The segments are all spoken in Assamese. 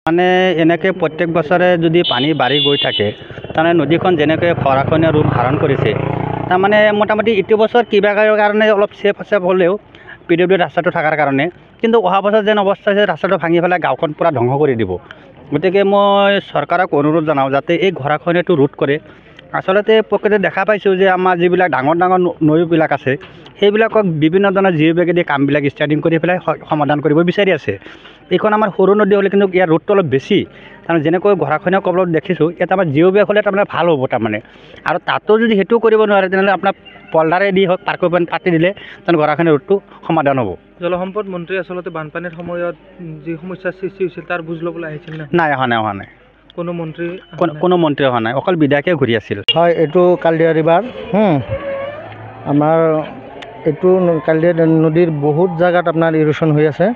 মানে এনেকৈ প্ৰত্যেক বছৰে যদি পানী বাঢ়ি গৈ থাকে তাৰমানে নদীখন যেনেকৈ গৰাখহনীয়া ৰূপ ধাৰণ কৰিছে তাৰমানে মোটামুটি এইটো বছৰ কিবা কাৰণে অলপ ছেফ হ'লেও PWD ৰাস্তাটো থকাৰ কাৰণে কিন্তু অহা বছৰ যেন অৱস্থা হৈছে ৰাস্তাটো ভাঙি পেলাই গাঁওখন পূৰা ধ্বংস কৰি দিব গতিকে মই চৰকাৰক অনুৰোধ জনাওঁ যাতে এই গৰাখহনীয়াটো ৰোধ কৰে আচলতে প্ৰকৃততে দেখা পাইছোঁ যে আমাৰ যিবিলাক ডাঙৰ ডাঙৰ নৈবিলাক আছে সেইবিলাকক বিভিন্ন ধৰণৰ জিঅ'বেগেদি কামবিলাক ষ্টাৰ্টিং কৰি পেলাই সমাধান কৰিব বিচাৰি আছে এইখন আমাৰ সৰু নদী হ'লে কিন্তু ইয়াৰ ৰোধটো অলপ বেছি কাৰণ যেনেকৈ গৰাখহনীয়া কবলত দেখিছোঁ ইয়াত আমাৰ জিঅ'বেগ হ'লে তাৰমানে ভাল হ'ব তাৰমানে আৰু তাতো যদি সেইটো কৰিব নোৱাৰে তেনেহ'লে আপোনাৰ পলদাৰেদি হওক পাৰ্ক পাতি দিলে তেনে গৰাখহনীয়া ৰোধটো সমাধান হ'ব জলসম্পদ মন্ত্ৰী আচলতে বানপানীৰ সময়ত যি সমস্যাৰ সৃষ্টি হৈছিল তাৰ বুজ ল'বলৈ আহিছিল নাই অহা নাই কোনো মন্ত্ৰী অহা নাই অকল বিধায়কে ঘূৰি আছিল হয় এইটো কালদিয়া ৰিভাৰ আমাৰ এইটো কালদিয়া নদীৰ বহুত জায়গাত আপোনাৰ ইৰোশ্যন হৈ আছে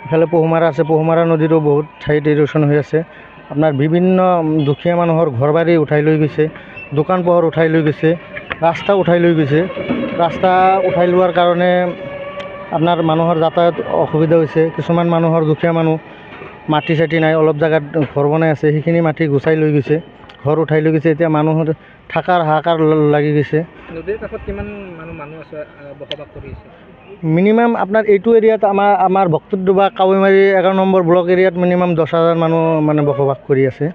ইফালে পহুমাৰা আছে পহুমাৰা নদীৰো বহুত ঠাইত ইৰোশ্যন হৈ আছে আপোনাৰ বিভিন্ন দুখীয়া মানুহৰ ঘৰ বাৰী উঠাই লৈ গৈছে দোকান পোহৰ উঠাই লৈ গৈছে ৰাস্তা উঠাই লৈ গৈছে ৰাস্তা উঠাই লোৱাৰ কাৰণে আপোনাৰ মানুহৰ যাতায়াত অসুবিধা হৈছে কিছুমান মানুহৰ দুখীয়া মানুহ মাটি চাটি নাই অলপ জায়গাত ঘৰ বনাই আছে সেইখিনি মাটি গুচাই লৈ গৈছে ঘৰ উঠাই লৈ গৈছে এতিয়া মানুহৰ থাকাৰ হাহাকাৰ লাগি গৈছে নদীৰ কাষত কিমান মানুহ আছে বসবাস কৰি আছে মিনিমাম আপোনাৰ এইটো এৰিয়াত আমাৰ ভক্তডুবা কাৱৈমাৰী 11 নম্বৰ ব্লক এৰিয়াত মিনিমাম 10,000 মানুহ মানে বসবাস কৰি আছে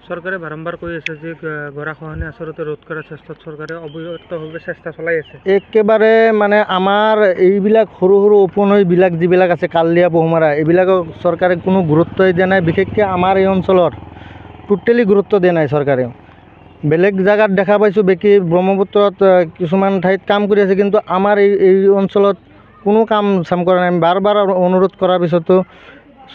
চৰকাৰে বাৰম্বাৰ কৈ আছে যে গৰাখহনীয়া আচলতে ৰোধ কৰাৰ চেষ্টাত চৰকাৰে অবিৰতভাৱে চেষ্টা চলাই আছে একেবাৰে মানে আমাৰ এইবিলাক সৰু সৰু উপনৈবিলাক যিবিলাক আছে কালদিয়া পহুমাৰা এইবিলাকক চৰকাৰে কোনো গুৰুত্বই দিয়া নাই বিশেষকৈ আমাৰ এই অঞ্চলত টোটেলি গুৰুত্ব দিয়া নাই চৰকাৰে বেলেগ জায়গাত দেখা পাইছোঁ বাকী ব্ৰহ্মপুত্ৰত কিছুমান ঠাইত কাম কৰি আছে কিন্তু আমাৰ এই অঞ্চলত কোনো কাম চাম কৰা নাই বাৰ বাৰ অনুৰোধ কৰাৰ পিছতো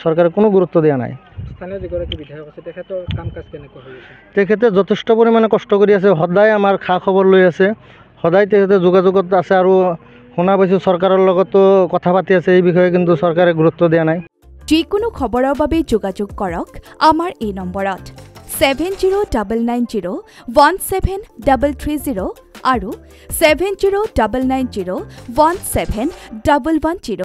চৰকাৰে কোনো গুৰুত্ব দিয়া নাই স্থানীয় যিগৰাকী বিধায়ক আছে তেখেতৰ কাম কাজ কেনেকুৱা হৈ আছে তেখেতে যথেষ্ট পৰিমাণে কষ্ট কৰি আছে সদায় আমাৰ খা খবৰ লৈ আছে সদায় তেখেতে যোগাযোগত আছে আৰু শুনা পাইছোঁ চৰকাৰৰ লগতো কথা পাতি আছে এই বিষয়ে কিন্তু চৰকাৰে গুৰুত্ব দিয়া নাই যিকোনো খবৰৰ বাবে যোগাযোগ কৰক আমাৰ এই নম্বৰত 7099017330 আৰু 7099017110